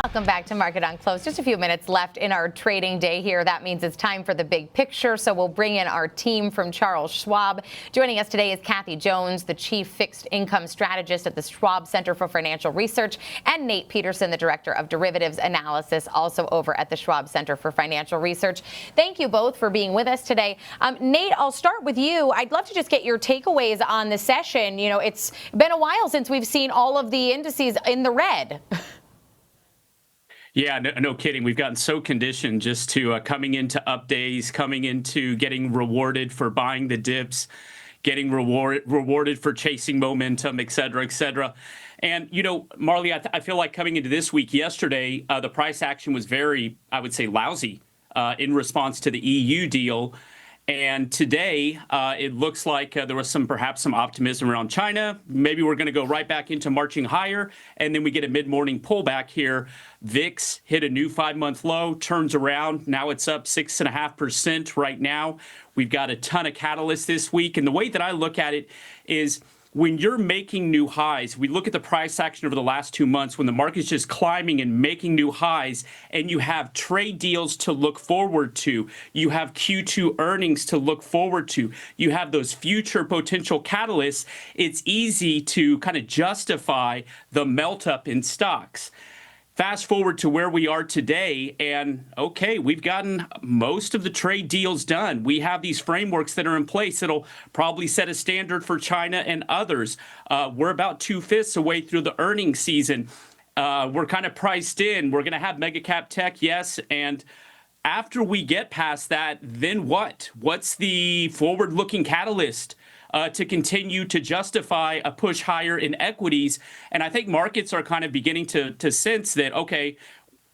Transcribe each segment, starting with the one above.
Welcome back to Market on Close. Just a few minutes left in our trading day here. That means it's time for the big picture. So we'll bring in our team from Charles Schwab. Joining us today is Kathy Jones, the chief fixed income strategist at the Schwab Center for Financial Research, and Nate Peterson, the director of derivatives analysis, also over at the Schwab Center for Financial Research. Thank you both for being with us today. Nate, I'll start with you. I'd love to just get your takeaways on the session. You know, it's been a while since we've seen all of the indices in the red. Yeah, no kidding. We've gotten so conditioned just to coming into up days, coming into getting rewarded for buying the dips, getting rewarded for chasing momentum, et cetera, et cetera. And, you know, Marley, I feel like coming into this week yesterday, the price action was very, I would say, lousy in response to the EU deal. And today, it looks like there was perhaps some optimism around China. Maybe we're going to go right back into marching higher, and then we get a mid-morning pullback here. VIX hit a new 5-month low, turns around. Now it's up 6.5% right now. We've got a ton of catalysts this week. And the way that I look at it is when you're making new highs, we look at the price action over the last 2 months when the market's just climbing and making new highs, and you have trade deals to look forward to. You have Q2 earnings to look forward to. You have those future potential catalysts. It's easy to kind of justify the melt up in stocks. Fast forward to where we are today, and okay, we've gotten most of the trade deals done. We have these frameworks that are in place that'll probably set a standard for China and others. We're about 2/5 away through the earnings season. We're kind of priced in. We're going to have mega cap tech, yes, and after we get past that, then what? What's the forward-looking catalyst to continue to justify a push higher in equities? And I think markets are kind of beginning to sense that, okay,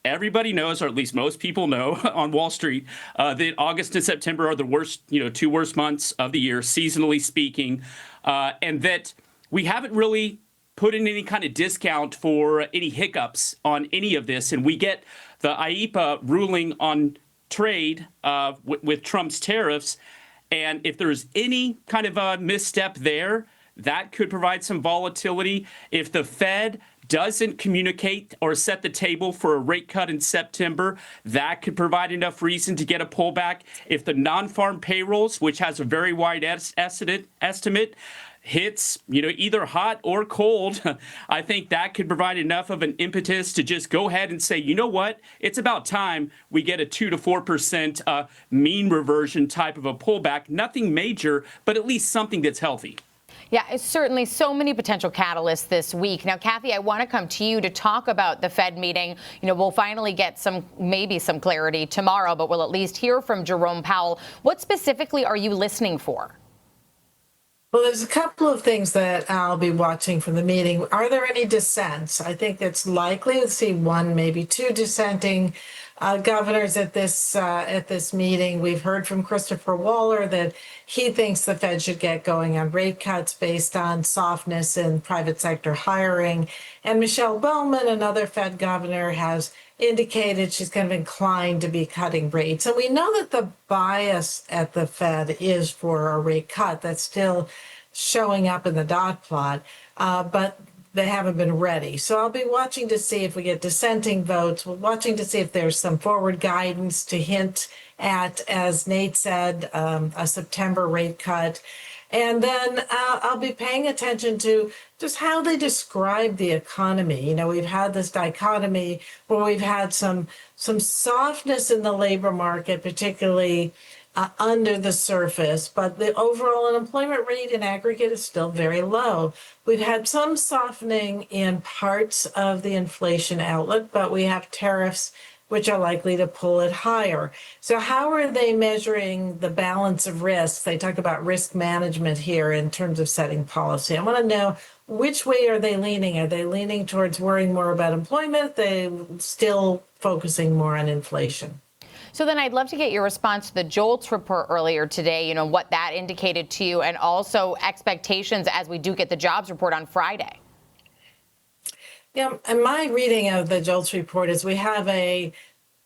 everybody knows, or at least most people know on Wall Street, that August and September are the worst, 2 worst months of the year, seasonally speaking, and that we haven't really put in any kind of discount for any hiccups on any of this. And we get the IEEPA ruling on trade with Trump's tariffs. And if there's any kind of a misstep there, that could provide some volatility. If the Fed doesn't communicate or set the table for a rate cut in September, that could provide enough reason to get a pullback. If the non-farm payrolls, which has a very wide estimate, hits, either hot or cold, I think that could provide enough of an impetus to just go ahead and say, you know what, it's about time we get a 2 to 4% mean reversion type of a pullback. Nothing major, but at least something that's healthy. Yeah, it's certainly so many potential catalysts this week. Now, Kathy, I want to come to you to talk about the Fed meeting. We'll finally get maybe some clarity tomorrow, but we'll at least hear from Jerome Powell. What specifically are you listening for? Well, there's a couple of things that I'll be watching from the meeting. Are there any dissents? I think it's likely to see 1, maybe 2 dissenting governors at this meeting. We've heard from Christopher Waller that he thinks the Fed should get going on rate cuts based on softness in private sector hiring. And Michelle Bowman, another Fed governor, has indicated she's kind of inclined to be cutting rates. And we know that the bias at the Fed is for a rate cut. That's still showing up in the dot plot, but they haven't been ready. So I'll be watching to see if we get dissenting votes. We're watching to see if there's some forward guidance to hint at, as Nate said, a September rate cut. And then I'll be paying attention to just how they describe the economy. We've had this dichotomy where we've had some softness in the labor market, particularly under the surface, but the overall unemployment rate in aggregate is still very low. We've had some softening in parts of the inflation outlook, but we have tariffs which are likely to pull it higher. So how are they measuring the balance of risks? They talk about risk management here in terms of setting policy. I want to know, which way are they leaning? Are they leaning towards worrying more about employment? Are they still focusing more on inflation? So then I'd love to get your response to the JOLTS report earlier today, what that indicated to you, and also expectations as we do get the jobs report on Friday. Yeah, and my reading of the JOLTS report is we have a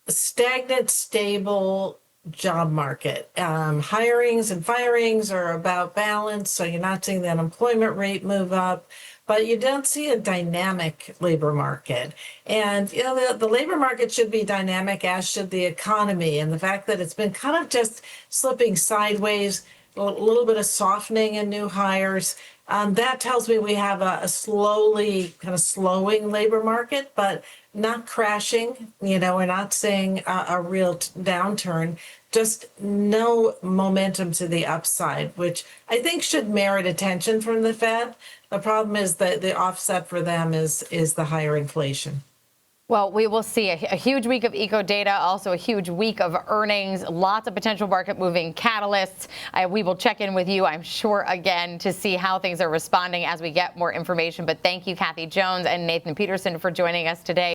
stagnant, stable job market. Hirings and firings are about balance, so you're not seeing the unemployment rate move up. but you don't see a dynamic labor market. And, the labor market should be dynamic, as should the economy. And the fact that it's been kind of just slipping sideways, a little bit of softening in new hires, that tells me we have a slowly kind of slowing labor market, but not crashing. We're not seeing a real downturn, just no momentum to the upside, which I think should merit attention from the Fed. The problem is that the offset for them is the higher inflation. Well, we will see a huge week of eco data, also a huge week of earnings, lots of potential market moving catalysts. We will check in with you, I'm sure, again, to see how things are responding as we get more information. But thank you, Kathy Jones and Nathan Peterson, for joining us today.